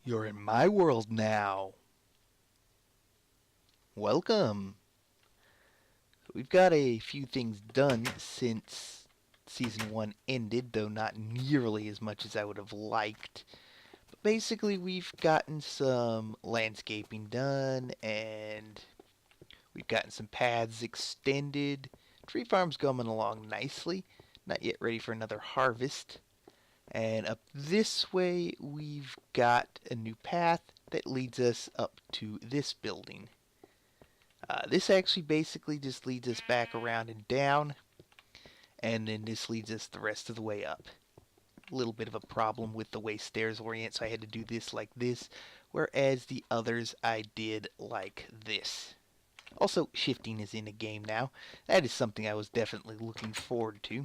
You're in my world now. Welcome. We've got a few things done since Season 1 ended, though not nearly as much as I would have liked. But basically, we've gotten some landscaping done, and we've gotten some paths extended. Tree farm's coming along nicely. Not yet ready for another harvest. And up this way, we've got a new path that leads us up to this building. This actually basically just leads us back around and down, and then this leads us the rest of the way up. A little bit of a problem with the way stairs orient, so I had to do this like this, whereas the others I did like this. Also, shifting is in the game now. That is something I was definitely looking forward to.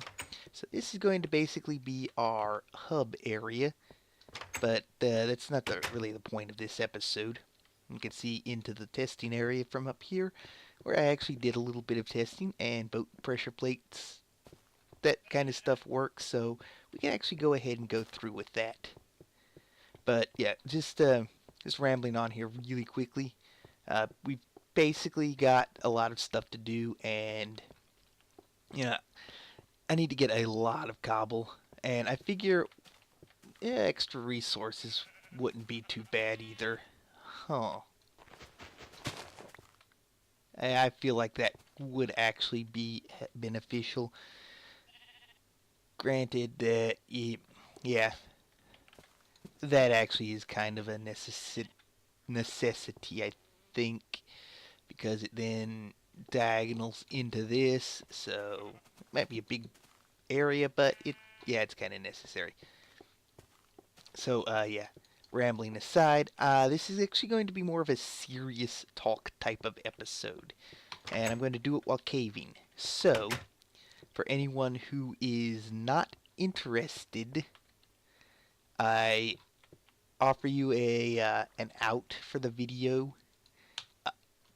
So this is going to basically be our hub area, but that's not really the point of this episode. You can see into the testing area from up here, where I actually did a little bit of testing, and boat pressure plates, that kind of stuff works, so we can actually go ahead and go through with that. But yeah, just rambling on here really quickly. We've basically got a lot of stuff to do, and I need to get a lot of cobble, and I figure extra resources wouldn't be too bad either. Huh. I feel like that would actually be beneficial. Granted that, yeah, that actually is kind of a necessity, I think, because it then diagonals into this, so it might be a big area, but it's kind of necessary. So, yeah. Rambling aside, this is actually going to be more of a serious talk type of episode, and I'm going to do it while caving. So, for anyone who is not interested, I offer you an out for the video.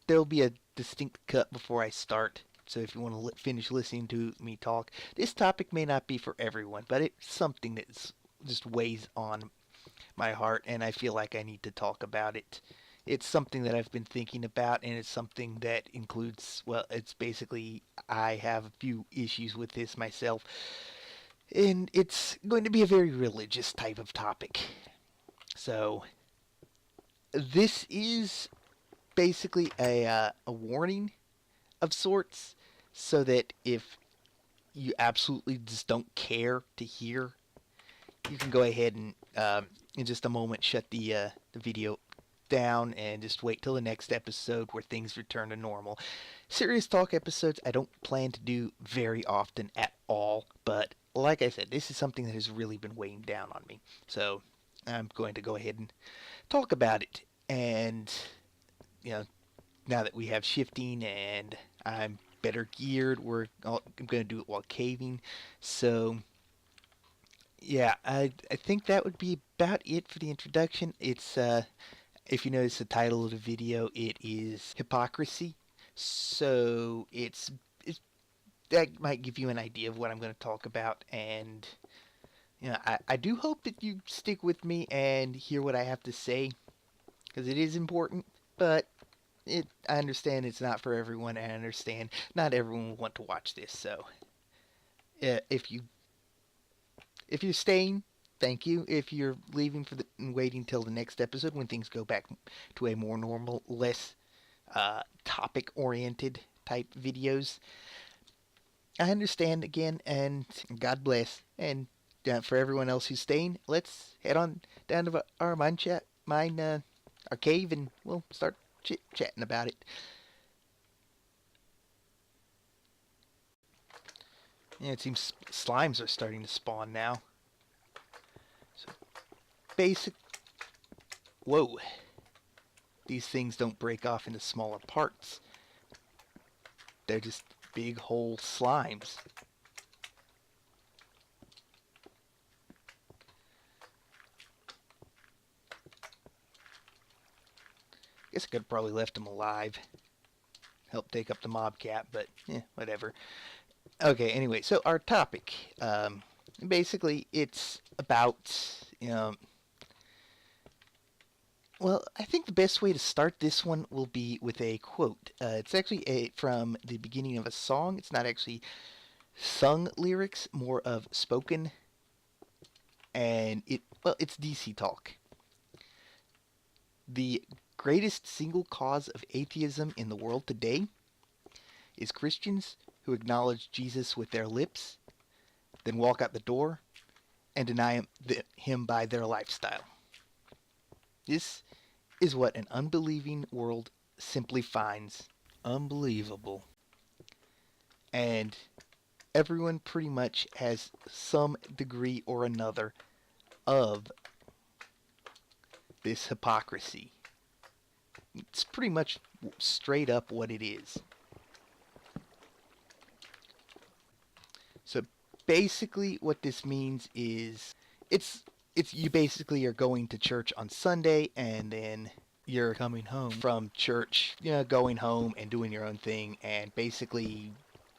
There'll be a distinct cut before I start, so if you want to finish listening to me talk, this topic may not be for everyone, but it's something that just weighs on my heart, and I feel like I need to talk about it. It's something that I've been thinking about, and it's something that includes, well, it's basically, I have a few issues with this myself, and it's going to be a very religious type of topic. So, this is basically a warning of sorts, so that if you absolutely just don't care to hear, you can go ahead and in just a moment shut the video down and just wait till the next episode where things return to normal. Serious talk episodes I don't plan to do very often at all, but like I said, this is something that has really been weighing down on me. So I'm going to go ahead and talk about it. And now that we have shifting and I'm better geared, I'm going to do it while caving. So yeah, I think that would be about it for the introduction. It's, if you notice the title of the video, it is Hypocrisy. So that might give you an idea of what I'm going to talk about. And, I do hope that you stick with me and hear what I have to say, because it is important, but I understand it's not for everyone. I understand not everyone will want to watch this. So, if you're staying, thank you. If you're leaving and waiting till the next episode when things go back to a more normal, less topic-oriented type videos, I understand again, and God bless. And for everyone else who's staying, let's head on down to our our cave, and we'll start chit-chatting about it. Yeah, it seems slimes are starting to spawn now. So, whoa. These things don't break off into smaller parts. They're just big whole slimes. Guess I could have probably left them alive. Help take up the mob cat, but whatever. Okay, anyway, so our topic, basically it's about, Well, I think the best way to start this one will be with a quote. It's actually from the beginning of a song. It's not actually sung lyrics, more of spoken, and it's DC talk. The greatest single cause of atheism in the world today is Christians who acknowledge Jesus with their lips, then walk out the door and deny him by their lifestyle. This is what an unbelieving world simply finds unbelievable. And everyone pretty much has some degree or another of this hypocrisy. It's pretty much straight up what it is. So basically what this means is it's you basically are going to church on Sunday and then you're coming home from church, going home and doing your own thing, and basically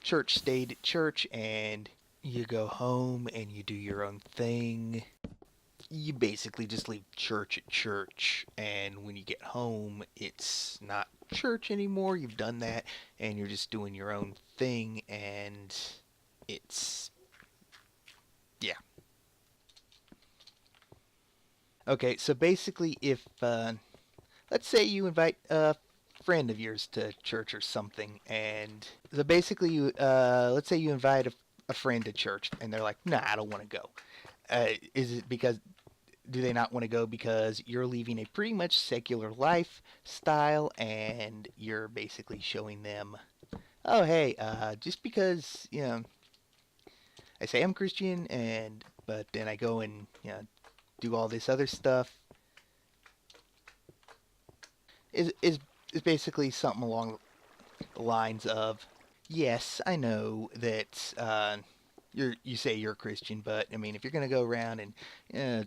church stayed at church and you go home and you do your own thing. You basically just leave church at church, and when you get home, it's not church anymore. You've done that, and you're just doing your own thing, and it's yeah. Okay, so basically, if let's say you invite a friend of yours to church or something, and so basically, let's say you invite a friend to church, and they're like, "Nah, I don't want to go." Is it because do they not want to go because you're leaving a pretty much secular lifestyle and you're basically showing them, oh hey, just because I say I'm Christian and but then I go and do all this other stuff is basically something along the lines of, yes, I know that you say you're a Christian, but I mean if you're gonna go around and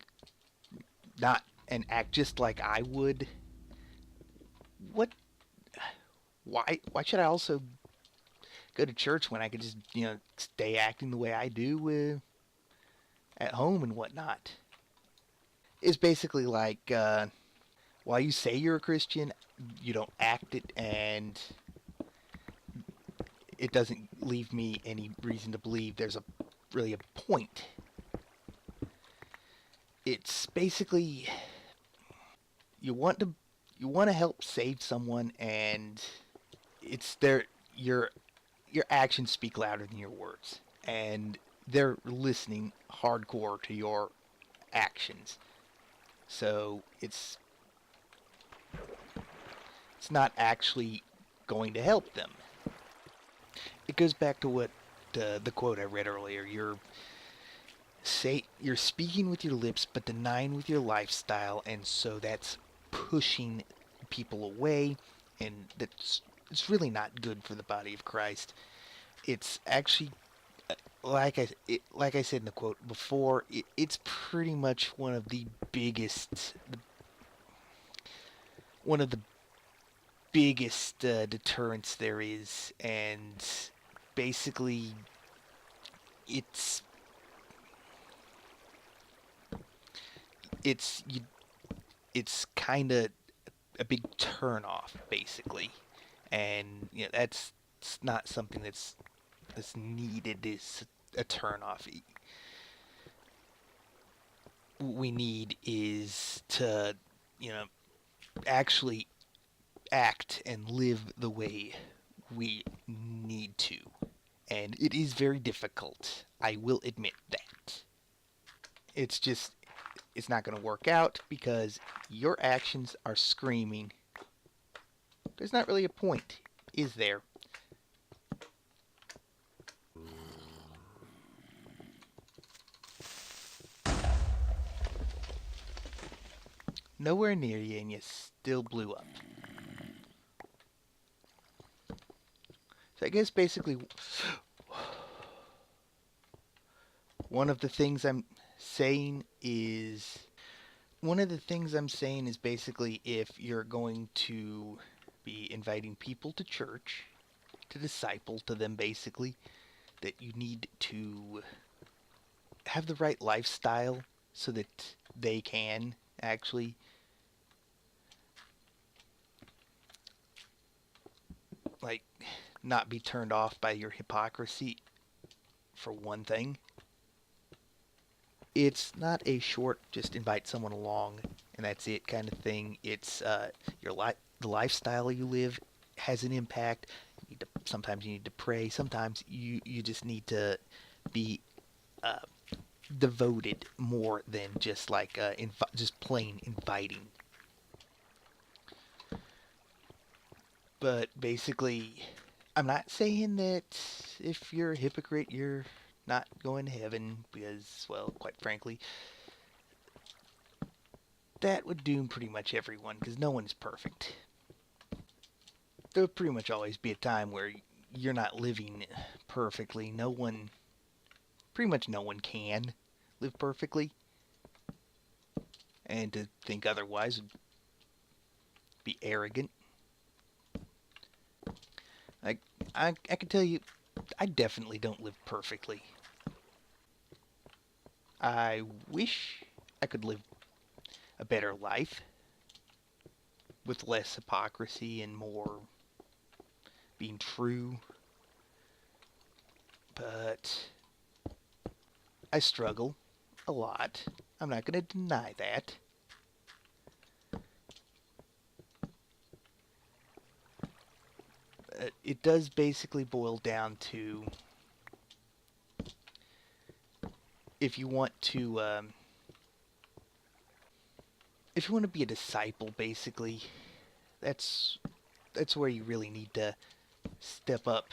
not and act just like I would, what why should I also go to church when I could just stay acting the way I do at home and whatnot? It's basically like while you say you're a Christian, you don't act it, and it doesn't leave me any reason to believe there's a really a point. It's basically you want to you want to help save someone, and it's their your actions speak louder than your words, and they're listening hardcore to your actions. So it's not actually going to help them. It goes back to what the quote I read earlier. You're speaking with your lips but denying with your lifestyle, and so that's pushing people away, and it's really not good for the body of Christ. It's actually like I said in the quote before, it's pretty much one of the biggest deterrents there is, and basically it's it's you, it's kind of a big turn off basically, and that's it's not something that's needed. Is a turn off. What we need is to you know actually act and live the way we need to. And it is very difficult. I will admit that. It's just, it's not going to work out because your actions are screaming. There's not really a point, is there? Nowhere near you, and you still blew up. So I guess basically one of the things I'm saying is basically if you're going to be inviting people to church, to disciple to them basically, that you need to have the right lifestyle so that they can actually not be turned off by your hypocrisy, for one thing. It's not a short, just invite someone along and that's it kind of thing. It's the lifestyle you live has an impact. Sometimes you need to pray. Sometimes you just need to be uh, devoted more than just like just plain inviting. But basically, I'm not saying that if you're a hypocrite, you're not going to heaven because, well, quite frankly, that would doom pretty much everyone because no one is perfect. There will pretty much always be a time where you're not living perfectly. Pretty much no one can live perfectly. And to think otherwise would be arrogant. I, I can tell you, I definitely don't live perfectly. I wish I could live a better life with less hypocrisy and more being true. But I struggle a lot. I'm not going to deny that. It does basically boil down to if you want to be a disciple, basically, that's where you really need to step up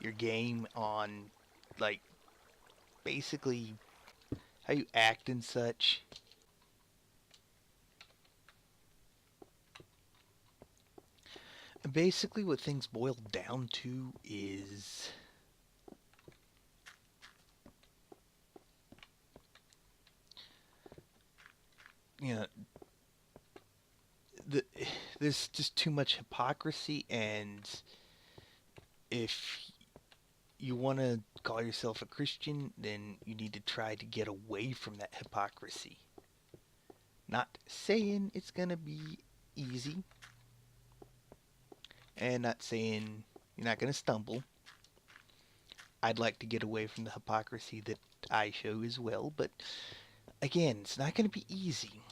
your game on, like, basically how you act and such. And basically what things boil down to is you know the, there's just too much hypocrisy, and if you want to call yourself a Christian, then you need to try to get away from that hypocrisy. Not saying it's gonna be easy, and not saying you're not gonna stumble. I'd like to get away from the hypocrisy that I show as well, but again, it's not gonna be easy.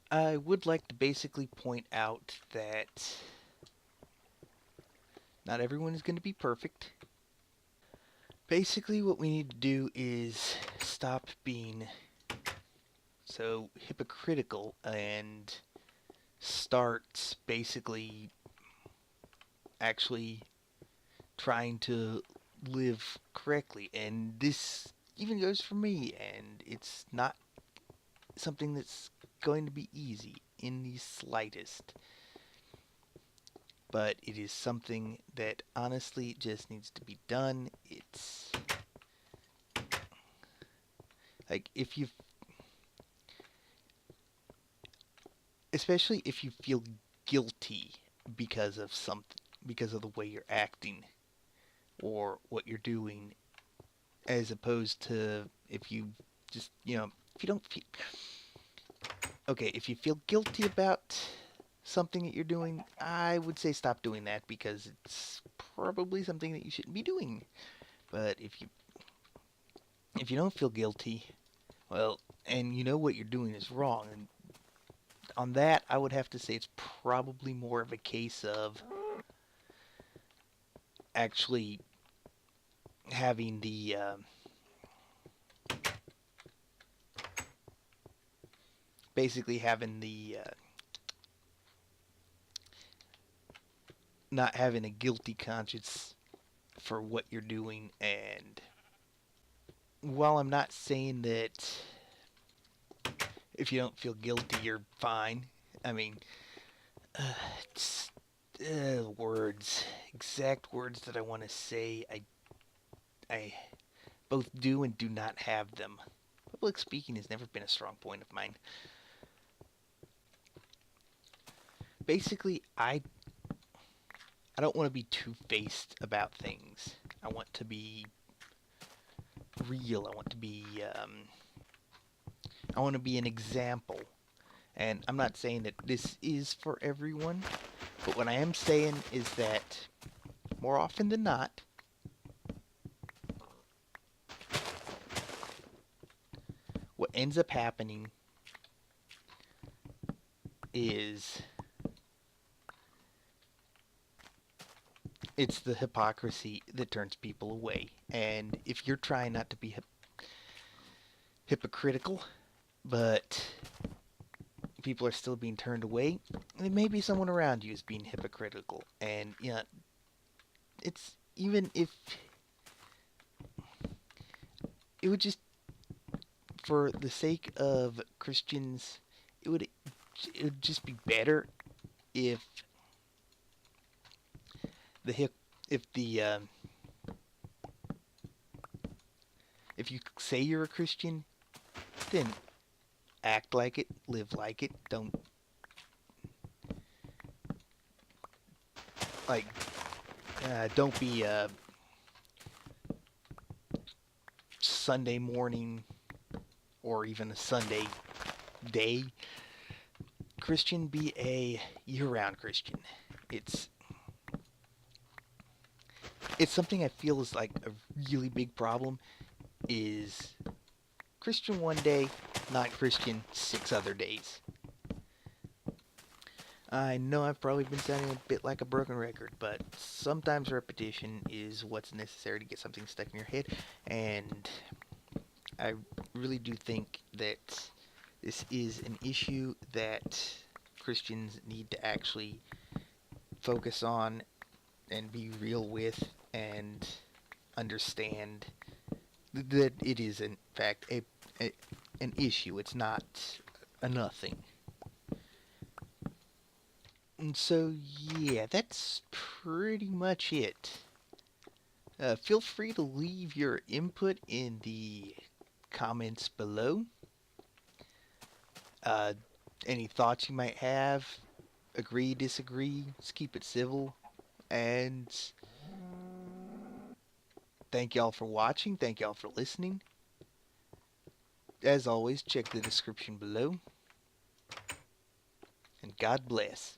I would like to basically point out that not everyone is going to be perfect. Basically, what we need to do is stop being so hypocritical and start basically actually trying to live correctly. And this even goes for me, and it's not something that's going to be easy in the slightest. But it is something that honestly just needs to be done. It's like especially if you feel guilty because of something, because of the way you're acting or what you're doing, as opposed to if you just, if you don't feel, okay, if you feel guilty about something that you're doing, I would say stop doing that because it's probably something that you shouldn't be doing. But if you don't feel guilty, well, and you know what you're doing is wrong, and on that, I would have to say it's probably more of a case of actually having the basically having the not having a guilty conscience for what you're doing. And while I'm not saying that if you don't feel guilty you're fine, I mean, it's words, exact words that I want to say, I both do and do not have them. Public speaking has never been a strong point of mine. Basically, I don't want to be two-faced about things. I want to be real. I want to be an example. And I'm not saying that this is for everyone, But what I am saying is that more often than not, what ends up happening is it's the hypocrisy that turns people away. And if you're trying not to be hypocritical, but people are still being turned away, then maybe someone around you is being hypocritical. And, you know, it's even if it would just, for the sake of Christians, it would just be better if the hip if the if you say you're a Christian, then act like it, live like it. Like don't be a Sunday morning or even a Sunday day Christian. Be a year-round Christian. It's it's something I feel is like a really big problem. Is Christian one day, not Christian 6 other days. I know I've probably been sounding a bit like a broken record, but sometimes repetition is what's necessary to get something stuck in your head, and I really do think that this is an issue that Christians need to actually focus on and be real with and understand that it is in fact a an issue. It's not a nothing. And so yeah, that's pretty much it. Feel free to leave your input in the comments below. Uh, any thoughts you might have, agree, disagree, just keep it civil. And thank y'all for watching, thank y'all for listening. As always, check the description below. And God bless.